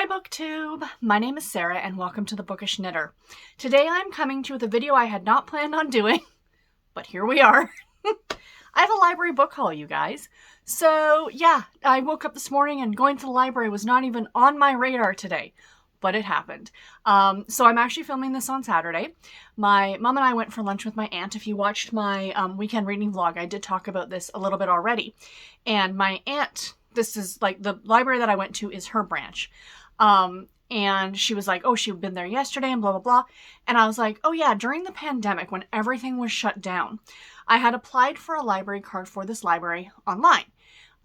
Hi BookTube! My name is Sarah and welcome to The Bookish Knitter. Today I'm coming to you with a video I had not planned on doing, but here we are. I have a library book haul, you guys. So yeah, I woke up this morning and going to the library was not even on my radar today, but it happened. So I'm actually filming this on Saturday. My mom and I went for lunch with my aunt. If you watched my weekend reading vlog, I did talk about this a little bit already. And my aunt, this is like the library that I went to is her branch. And she was like, oh, she'd been there yesterday and blah, blah, blah. And I was like, oh yeah, during the pandemic when everything was shut down, I had applied for a library card for this library online.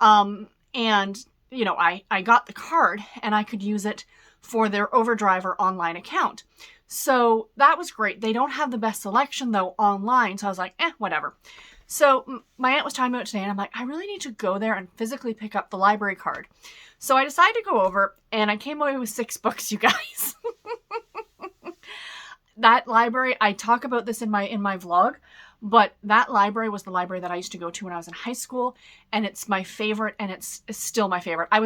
And you know, I got the card and I could use it for their Overdrive or online account. So that was great. They don't have the best selection though online. So I was like, whatever. So my aunt was talking about it today and I'm like, I really need to go there and physically pick up the library card. So I decided to go over and I came away with 6 books, you guys. That library, I talk about this in my vlog, but that library was the library that I used to go to when I was in high school, and it's my favorite, and it's still my favorite. I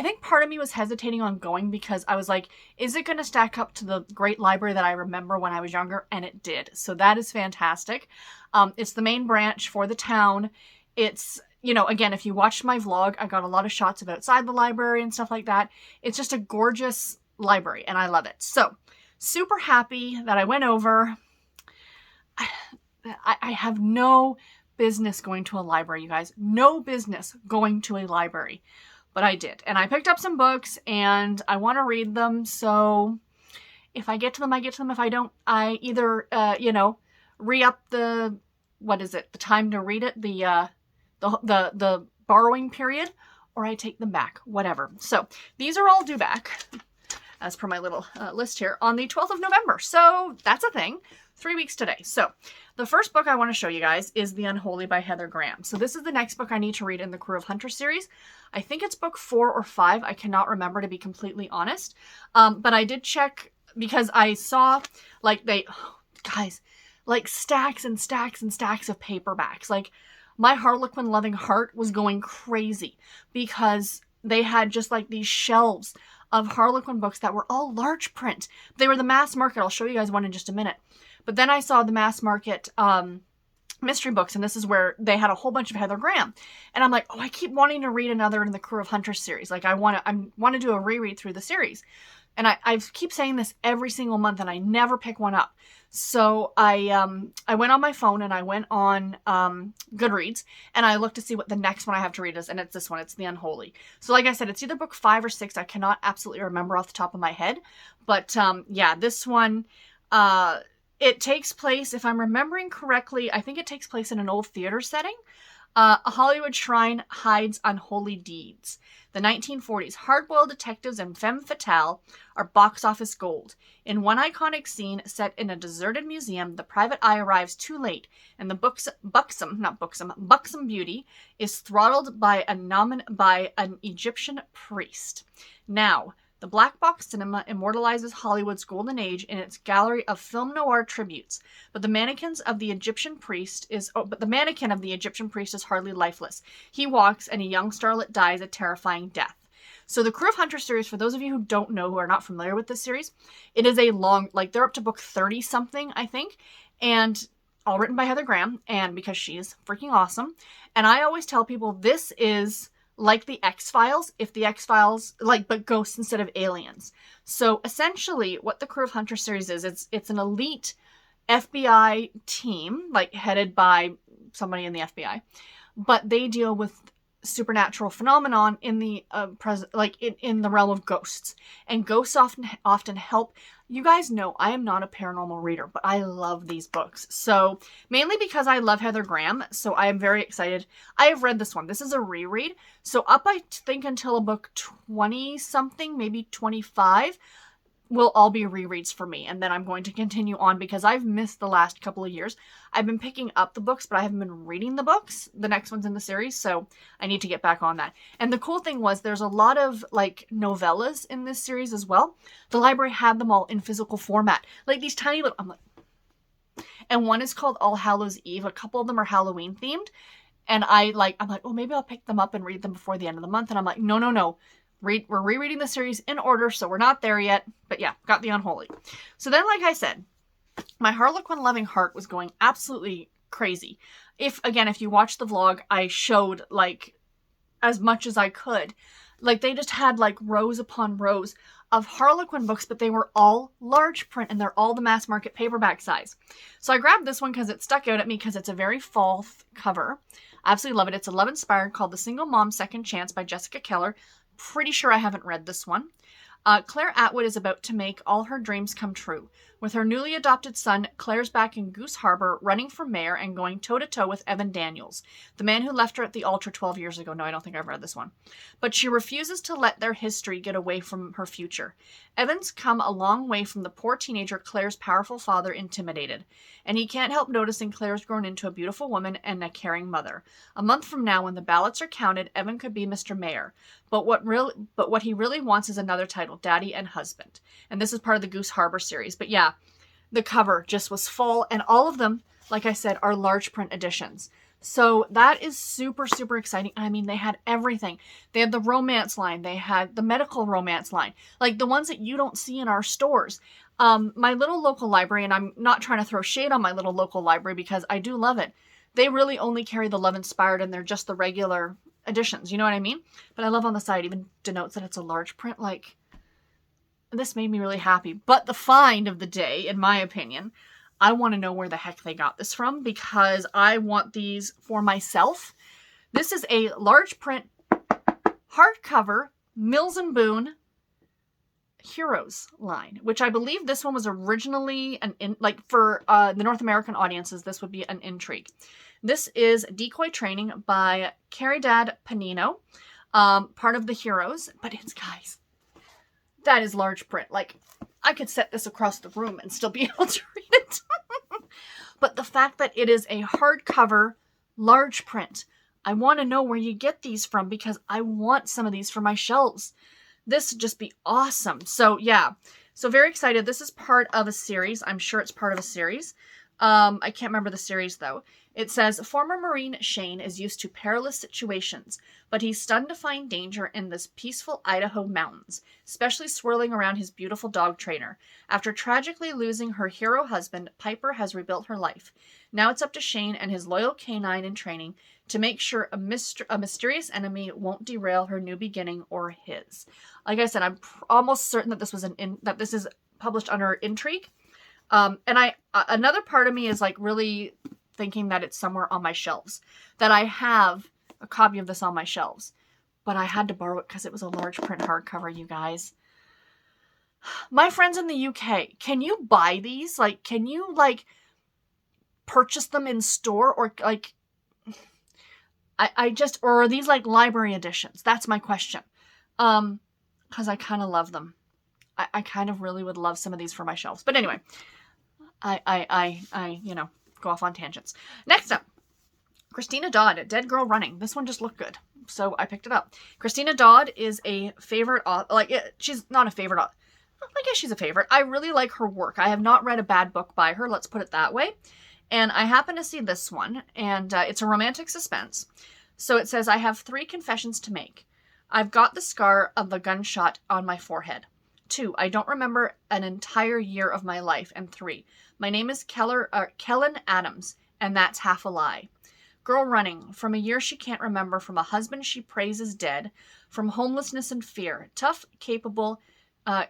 think part of me was hesitating on going because I was like, is it going to stack up to the great library that I remember when I was younger? And it did. So that is fantastic. It's the main branch for the town. It's, you know, again, if you watched my vlog, I got a lot of shots of outside the library and stuff like that. It's just a gorgeous library, and I love it. So super happy that I went over. I have no business going to a library, you guys. No business going to a library. But I did. And I picked up some books and I want to read them. So if I get to them, I get to them. If I don't, I either, re-up the time to read it, the borrowing period, or I take them back, whatever. So these are all due back, as per my little list here, on the 12th of November. So that's a thing. 3 weeks today. So the first book I want to show you guys is The Unholy by Heather Graham. So this is the next book I need to read in the Crew of Hunters series. I think it's book 4 or 5. I cannot remember, to be completely honest. But I did check because I saw guys, like stacks and stacks and stacks of paperbacks. Like my Harlequin loving heart was going crazy because they had just like these shelves of Harlequin books that were all large print. They were the mass market. I'll show you guys one in just a minute. But then I saw the mass market mystery books, and this is where they had a whole bunch of Heather Graham. And I'm like, oh, I keep wanting to read another in the Crew of Hunters series. Like I want to do a reread through the series. And I keep saying this every single month, and I never pick one up. So I went on my phone and I went on Goodreads and I looked to see what the next one I have to read is, and it's this one. It's The Unholy. So like I said, it's either book 5 or 6. I cannot absolutely remember off the top of my head. But yeah, this one, it takes place, if I'm remembering correctly, I think it takes place in an old theater setting. A Hollywood shrine hides unholy deeds. The 1940s hard-boiled detectives and femme fatale are box office gold. In one iconic scene set in a deserted museum, the private eye arrives too late, and the buxom beauty is throttled by an Egyptian priest. Now, the Black Box Cinema immortalizes Hollywood's golden age in its gallery of film noir tributes, but the mannequin of the Egyptian priest is hardly lifeless. He walks, and a young starlet dies a terrifying death. So the Crew of Hunters series, for those of you who don't know, who are not familiar with this series, it is a long, they're up to book 30 something, I think, and all written by Heather Graham, and because she's freaking awesome. And I always tell people this is like the X-Files, if the X-Files, but ghosts instead of aliens. So essentially what the Crew of Hunters series is, it's an elite FBI team, headed by somebody in the FBI, but they deal with supernatural phenomenon in the in the realm of ghosts. And ghosts often help. You guys know I am not a paranormal reader, but I love these books. So mainly because I love Heather Graham, so I am very excited. I have read this one. This is a reread. So up, I think, until a book 20 something, maybe 25, will all be rereads for me. And then I'm going to continue on because I've missed the last couple of years. I've been picking up the books, but I haven't been reading the books, the next ones in the series. So I need to get back on that. And the cool thing was there's a lot of novellas in this series as well. The library had them all in physical format. These tiny little, and one is called All Hallows Eve. A couple of them are Halloween themed. And I'm like, oh, maybe I'll pick them up and read them before the end of the month. And I'm like, no. We're rereading the series in order, so we're not there yet. But yeah, got The Unholy. So then, like I said, my Harlequin loving heart was going absolutely crazy. If you watch the vlog, I showed like as much as I could. Like they just had like rows upon rows of Harlequin books, but they were all large print and they're all the mass market paperback size. So I grabbed this one because it stuck out at me because it's a very fall cover. I absolutely love it. It's love inspired, called The Single Mom Second Chance by Jessica Keller. Pretty sure I haven't read this one. Claire Atwood is about to make all her dreams come true. With her newly adopted son, Claire's back in Goose Harbor, running for mayor and going toe-to-toe with Evan Daniels, the man who left her at the altar 12 years ago. No, I don't think I've read this one. But she refuses to let their history get away from her future. Evan's come a long way from the poor teenager Claire's powerful father intimidated, and he can't help noticing Claire's grown into a beautiful woman and a caring mother. A month from now, when the ballots are counted, Evan could be Mr. Mayor. But what he really wants is another title, Daddy and Husband. And this is part of the Goose Harbor series. But yeah, the cover just was full, and all of them, like I said, are large print editions. So that is super, super exciting. I mean, they had everything. They had the romance line. They had the medical romance line, like the ones that you don't see in our stores. My little local library, and I'm not trying to throw shade on my little local library because I do love it. They really only carry the Love Inspired, and they're just the regular editions. You know what I mean? But I love on the side even denotes that it's a large print. Like, this made me really happy. But the find of the day, in my opinion, I want to know where the heck they got this from because I want these for myself. This is a large print hardcover Mills & Boon Heroes line, which I believe this one was originally for the North American audiences, this would be an intrigue. This is Decoy Training by Caridad Panino, part of the Heroes, but it's, guys, that is large print. Like, I could set this across the room and still be able to read it. But the fact that it is a hardcover large print, I want to know where you get these from because I want some of these for my shelves. This would just be awesome. So yeah, so very excited. This is part of a series. I'm sure it's part of a series. I can't remember the series though. It says, former Marine Shane is used to perilous situations, but he's stunned to find danger in this peaceful Idaho mountains, especially swirling around his beautiful dog trainer. After tragically losing her hero husband, Piper has rebuilt her life. Now it's up to Shane and his loyal canine in training to make sure a mysterious enemy won't derail her new beginning or his. Like I said, I'm almost certain that this is published under Intrigue. And another part of me is like really thinking that it's somewhere on my shelves, that I have a copy of this on my shelves, but I had to borrow it because it was a large print hardcover, you guys. My friends in the UK, can you buy these? Like, can you like purchase them in store or like, or are these like library editions? That's my question. Cause I kind of love them. I kind of really would love some of these for my shelves, but anyway, I go off on tangents. Next up, Christina Dodd, Dead Girl Running. This one just looked good, so I picked it up. Christina Dodd is a favorite author. She's not a favorite author. I guess she's a favorite. I really like her work. I have not read a bad book by her, let's put it that way. And I happen to see this one, and it's a romantic suspense. So it says, I have 3 confessions to make. I've got the scar of the gunshot on my forehead. 2, I don't remember an entire year of my life. And 3, my name is Kellen Adams, and that's half a lie. Girl running, from a year she can't remember, from a husband she prays is dead, from homelessness and fear. Tough, capable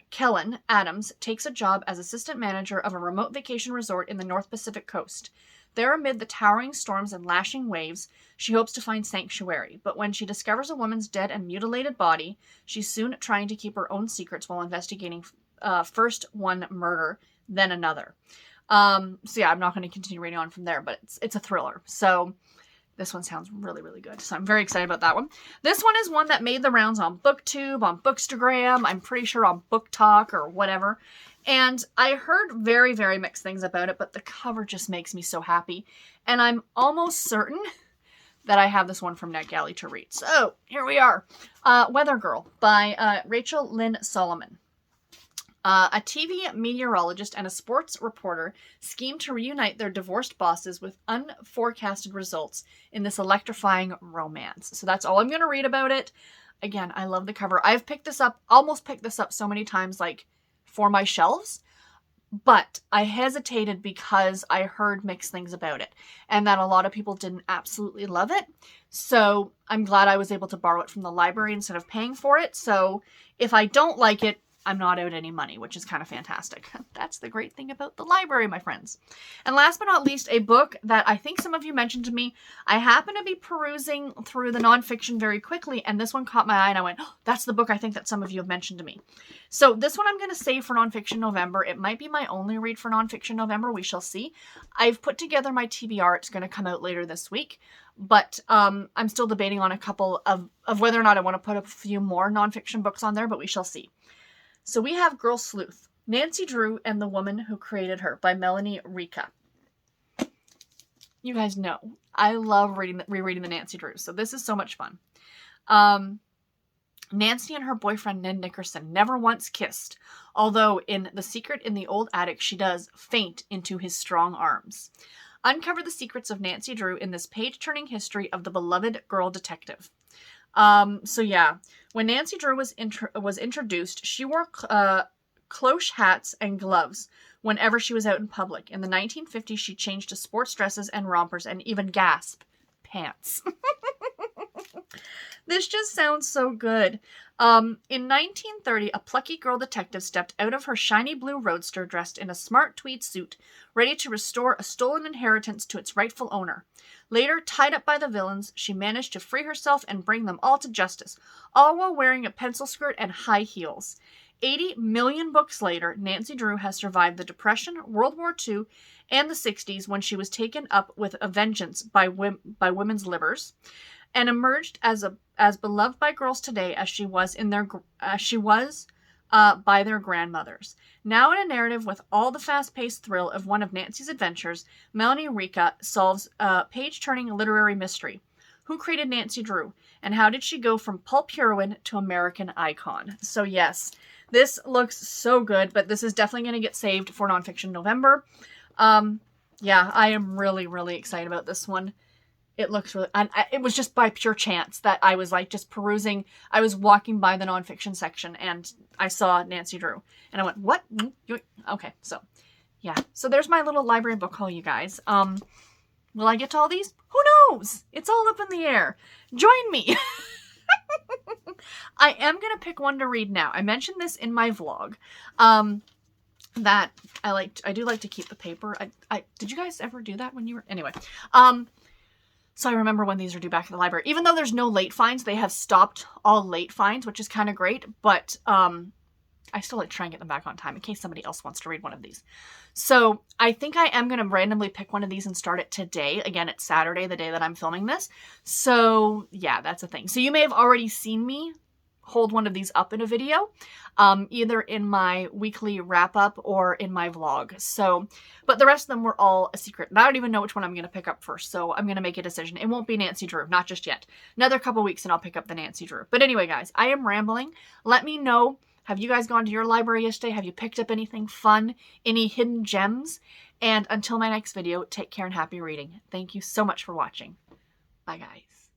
Kellen Adams takes a job as assistant manager of a remote vacation resort in the North Pacific coast. There, amid the towering storms and lashing waves, she hopes to find sanctuary. But when she discovers a woman's dead and mutilated body, she's soon trying to keep her own secrets while investigating first one murder, then another. So yeah, I'm not going to continue reading on from there, but it's a thriller. So this one sounds really, really good. So I'm very excited about that one. This one is one that made the rounds on BookTube, on Bookstagram, I'm pretty sure on Book Talk or whatever. And I heard very, very mixed things about it, but the cover just makes me so happy. And I'm almost certain that I have this one from NetGalley to read. So here we are. Weather Girl by Rachel Lynn Solomon. A TV meteorologist and a sports reporter scheme to reunite their divorced bosses with unforecasted results in this electrifying romance. So that's all I'm going to read about it. Again, I love the cover. I've picked this up, almost picked this up so many times, like, for my shelves. But I hesitated because I heard mixed things about it and that a lot of people didn't absolutely love it. So I'm glad I was able to borrow it from the library instead of paying for it. So if I don't like it, I'm not out any money, which is kind of fantastic. That's the great thing about the library, my friends. And last but not least, a book that I think some of you mentioned to me. I happen to be perusing through the nonfiction very quickly, and this one caught my eye, and I went, oh, that's the book I think that some of you have mentioned to me. So this one I'm going to save for Nonfiction November. It might be my only read for Nonfiction November. We shall see. I've put together my TBR. It's going to come out later this week. But I'm still debating on a couple of whether or not I want to put a few more nonfiction books on there, but we shall see. So we have Girl Sleuth, Nancy Drew and the Woman Who Created Her by Melanie Ricca. You guys know, I love rereading the Nancy Drew, so this is so much fun. Nancy and her boyfriend Ned Nickerson never once kissed, although in The Secret in the Old Attic she does faint into his strong arms. Uncover the secrets of Nancy Drew in this page-turning history of the beloved girl detective. So yeah, when Nancy Drew was introduced, she wore cloche hats and gloves whenever she was out in public. In the 1950s, she changed to sports dresses and rompers and even, gasp, pants. This just sounds so good. In 1930, a plucky girl detective stepped out of her shiny blue roadster dressed in a smart tweed suit, ready to restore a stolen inheritance to its rightful owner. Later, tied up by the villains, she managed to free herself and bring them all to justice, all while wearing a pencil skirt and high heels. 80 million books later, Nancy Drew has survived the Depression, World War II, and the 60s when she was taken up with a vengeance by women's livers, and emerged as beloved by girls today as she was by their grandmothers. Now in a narrative with all the fast-paced thrill of one of Nancy's adventures, Melanie Ricca solves a page-turning literary mystery. Who created Nancy Drew? And how did she go from pulp heroine to American icon? So yes, this looks so good, but this is definitely going to get saved for Nonfiction November. Yeah, I am really, really excited about this one. It looks really, and it was just by pure chance that I was like just perusing. I was walking by the nonfiction section and I saw Nancy Drew and I went, what? Okay. So yeah. So there's my little library book haul, you guys. Will I get to all these? Who knows? It's all up in the air. Join me. I am going to pick one to read now. I mentioned this in my vlog. That I do like to keep the paper. Did you guys ever do that when you were, anyway, so I remember when these are due back at the library. Even though there's no late finds, they have stopped all late finds, which is kind of great. But I still like to try and get them back on time in case somebody else wants to read one of these. So I think I am going to randomly pick one of these and start it today. Again, it's Saturday, the day that I'm filming this. So yeah, that's a thing. So you may have already seen me hold one of these up in a video, either in my weekly wrap-up or in my vlog. So, but the rest of them were all a secret. And I don't even know which one I'm going to pick up first, so I'm going to make a decision. It won't be Nancy Drew, not just yet. Another couple weeks and I'll pick up the Nancy Drew. But anyway, guys, I am rambling. Let me know, have you guys gone to your library yesterday? Have you picked up anything fun? Any hidden gems? And until my next video, take care and happy reading. Thank you so much for watching. Bye, guys.